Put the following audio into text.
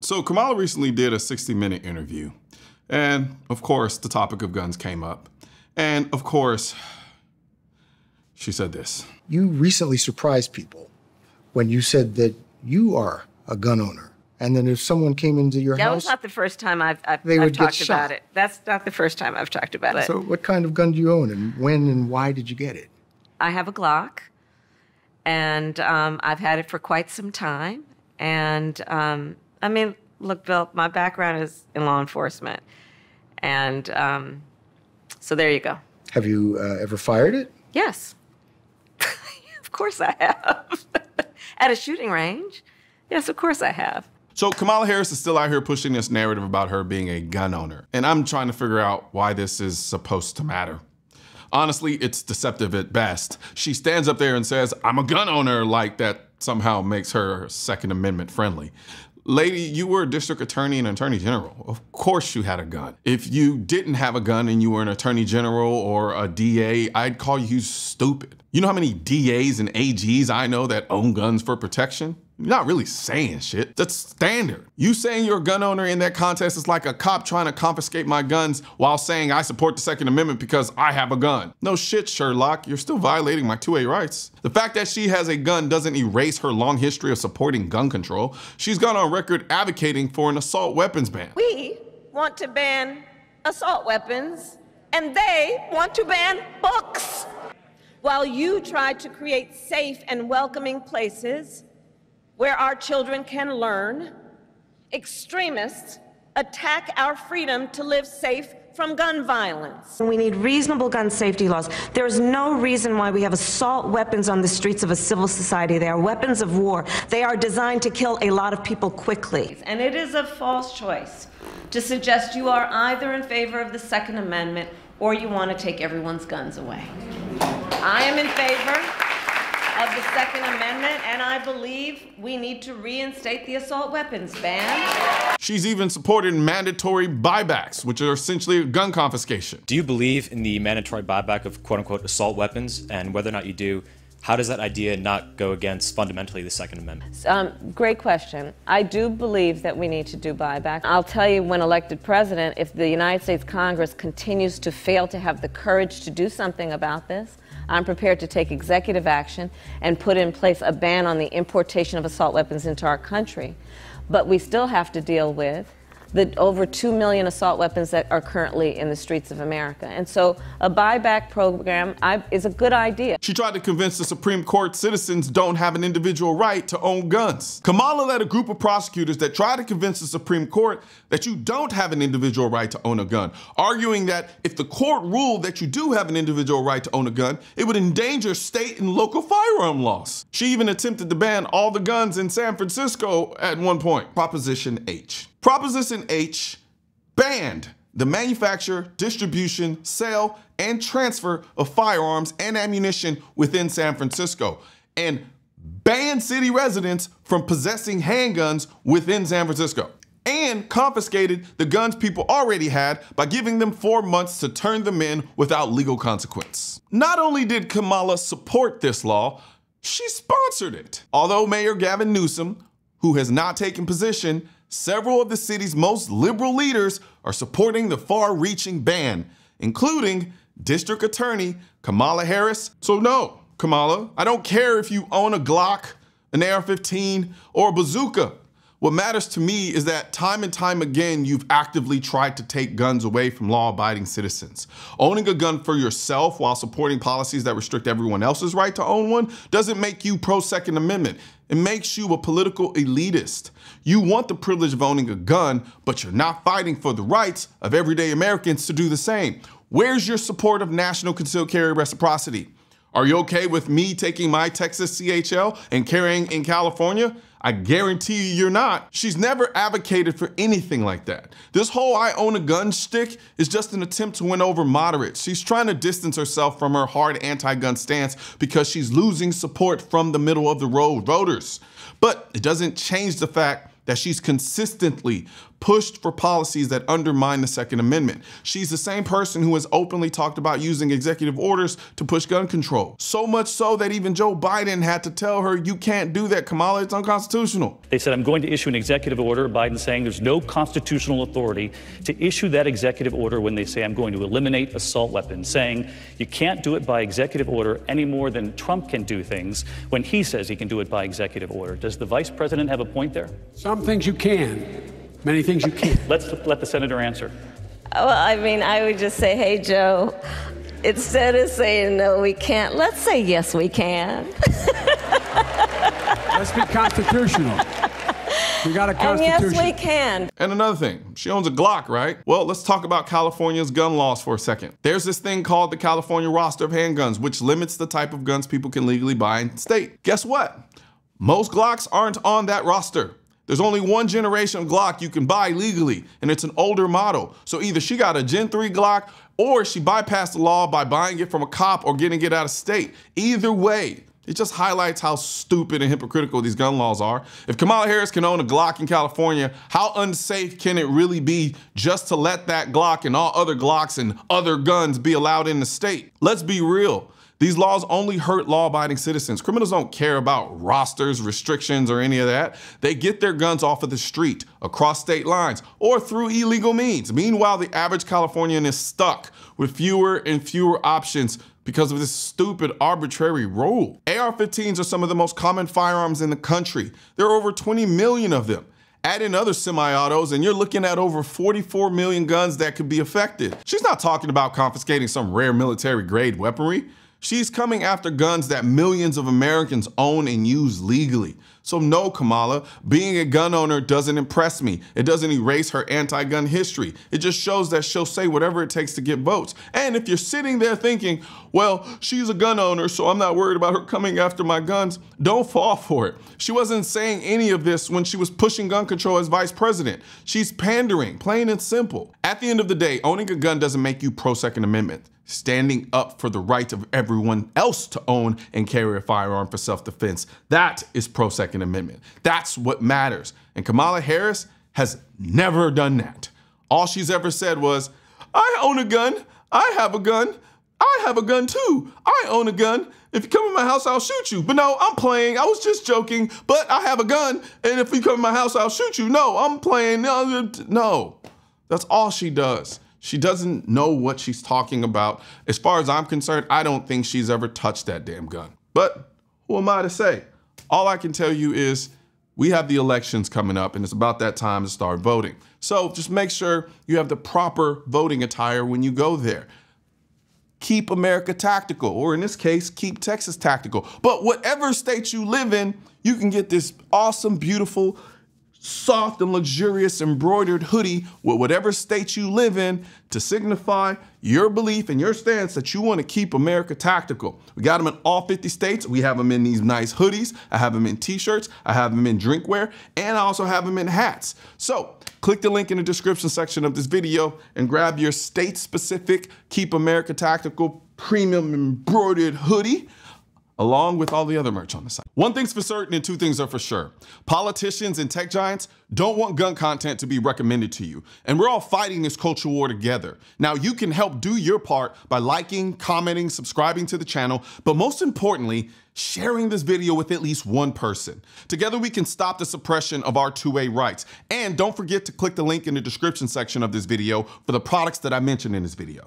So Kamala recently did a 60-minute interview. And of course, the topic of guns came up. And of course, she said this. You recently surprised people when you said that you are a gun owner. And then if someone came into your house... That was not the first time I've talked about it. That's not the first time I've talked about it. So what kind of gun do you own, and when and why did you get it? I have a Glock, and I've had it for quite some time. And, I mean, look, Bill, my background is in law enforcement. And so there you go. Have you ever fired it? Yes. Of course I have. At a shooting range. Yes, of course I have. So Kamala Harris is still out here pushing this narrative about her being a gun owner. And I'm trying to figure out why this is supposed to matter. Honestly, it's deceptive at best. She stands up there and says, I'm a gun owner, like that somehow makes her Second Amendment friendly. Lady, you were a district attorney and attorney general. Of course you had a gun. If you didn't have a gun and you were an attorney general or a DA, I'd call you stupid. You know how many DAs and AGs I know that own guns for protection? You're not really saying shit. That's standard. You saying you're a gun owner in that context is like a cop trying to confiscate my guns while saying I support the Second Amendment because I have a gun. No shit, Sherlock. You're still violating my 2A rights. The fact that she has a gun doesn't erase her long history of supporting gun control. She's gone on record advocating for an assault weapons ban. We want to ban assault weapons, and they want to ban books. While you try to create safe and welcoming places where our children can learn, extremists attack our freedom to live safe from gun violence. We need reasonable gun safety laws. There's no reason why we have assault weapons on the streets of a civil society. They are weapons of war. They are designed to kill a lot of people quickly. And it is a false choice to suggest you are either in favor of the Second Amendment or you want to take everyone's guns away. I am in favor of the Second Amendment, and I believe we need to reinstate the assault weapons ban. She's even supported mandatory buybacks, which are essentially a gun confiscation. Do you believe in the mandatory buyback of quote-unquote assault weapons? And whether or not you do, how does that idea not go against fundamentally the Second Amendment? Great question. I do believe that we need to do buyback. I'll tell you, when elected president, if the United States Congress continues to fail to have the courage to do something about this, I'm prepared to take executive action and put in place a ban on the importation of assault weapons into our country. But we still have to deal with the over 2 million assault weapons that are currently in the streets of America. And so a buyback program is a good idea. She tried to convince the Supreme Court citizens don't have an individual right to own guns. Kamala led a group of prosecutors that tried to convince the Supreme Court that you don't have an individual right to own a gun, arguing that if the court ruled that you do have an individual right to own a gun, it would endanger state and local firearm laws. She even attempted to ban all the guns in San Francisco at one point. Proposition H. Proposition H banned the manufacture, distribution, sale, and transfer of firearms and ammunition within San Francisco, and banned city residents from possessing handguns within San Francisco, and confiscated the guns people already had by giving them 4 months to turn them in without legal consequence. Not only did Kamala support this law, she sponsored it. Although Mayor Gavin Newsom, who has not taken position, several of the city's most liberal leaders are supporting the far-reaching ban, including District Attorney Kamala Harris. So no, Kamala, I don't care if you own a Glock, an AR-15, or a bazooka. What matters to me is that time and time again, you've actively tried to take guns away from law-abiding citizens. Owning a gun for yourself while supporting policies that restrict everyone else's right to own one doesn't make you pro-Second Amendment. It makes you a political elitist. You want the privilege of owning a gun, but you're not fighting for the rights of everyday Americans to do the same. Where's your support of national concealed carry reciprocity? Are you okay with me taking my Texas CHL and carrying in California? I guarantee you're not. She's never advocated for anything like that. This whole I own a gun shtick is just an attempt to win over moderates. She's trying to distance herself from her hard anti-gun stance because she's losing support from the middle of the road voters. But it doesn't change the fact that she's consistently pushed for policies that undermine the Second Amendment. She's the same person who has openly talked about using executive orders to push gun control. So much so that even Joe Biden had to tell her, you can't do that, Kamala, it's unconstitutional. They said, I'm going to issue an executive order. Biden saying there's no constitutional authority to issue that executive order when they say I'm going to eliminate assault weapons, saying you can't do it by executive order any more than Trump can do things when he says he can do it by executive order. Does the vice president have a point there? Some things you can. Many things you can't. Let's let the senator answer. Well, I mean, I would just say, hey, Joe, instead of saying no, we can't, let's say yes, we can. Let's be constitutional. We got a constitution. And yes, we can. And another thing, she owns a Glock, right? Well, let's talk about California's gun laws for a second. There's this thing called the California roster of handguns, which limits the type of guns people can legally buy in the state. Guess what? Most Glocks aren't on that roster. There's only one generation of Glock you can buy legally, and it's an older model. So either she got a Gen 3 Glock or she bypassed the law by buying it from a cop or getting it out of state. Either way, it just highlights how stupid and hypocritical these gun laws are. If Kamala Harris can own a Glock in California, how unsafe can it really be just to let that Glock and all other Glocks and other guns be allowed in the state? Let's be real. These laws only hurt law-abiding citizens. Criminals don't care about rosters, restrictions, or any of that. They get their guns off of the street, across state lines, or through illegal means. Meanwhile, the average Californian is stuck with fewer and fewer options because of this stupid arbitrary rule. AR-15s are some of the most common firearms in the country. There are over 20 million of them. Add in other semi-autos and you're looking at over 44 million guns that could be affected. She's not talking about confiscating some rare military grade weaponry. She's coming after guns that millions of Americans own and use legally. So no, Kamala, being a gun owner doesn't impress me. It doesn't erase her anti-gun history. It just shows that she'll say whatever it takes to get votes. And if you're sitting there thinking, well, she's a gun owner, so I'm not worried about her coming after my guns, don't fall for it. She wasn't saying any of this when she was pushing gun control as vice president. She's pandering, plain and simple. At the end of the day, owning a gun doesn't make you pro-Second Amendment. Standing up for the right of everyone else to own and carry a firearm for self-defense, that is pro-Second Amendment. That's what matters. And Kamala Harris has never done that. All she's ever said was, I own a gun, I have a gun, I have a gun too, I own a gun. If you come in my house, I'll shoot you. But no, I'm playing, I was just joking, but I have a gun, and if you come in my house, I'll shoot you. No, I'm playing, no. That's all she does. She doesn't know what she's talking about. As far as I'm concerned, I don't think she's ever touched that damn gun. But who am I to say? All I can tell you is we have the elections coming up and it's about that time to start voting. So just make sure you have the proper voting attire when you go there. Keep America tactical, or in this case, keep Texas tactical. But whatever state you live in, you can get this awesome, beautiful, soft and luxurious embroidered hoodie with whatever state you live in to signify your belief and your stance that you want to keep America tactical. We got them in all 50 states. We have them in these nice hoodies. I have them in t-shirts. I have them in drinkware, and I also have them in hats. So click the link in the description section of this video and grab your state-specific Keep America Tactical premium embroidered hoodie, along with all the other merch on the site. One thing's for certain and two things are for sure. Politicians and tech giants don't want gun content to be recommended to you. And we're all fighting this culture war together. Now you can help do your part by liking, commenting, subscribing to the channel, but most importantly, sharing this video with at least one person. Together we can stop the suppression of our 2A rights. And don't forget to click the link in the description section of this video for the products that I mentioned in this video.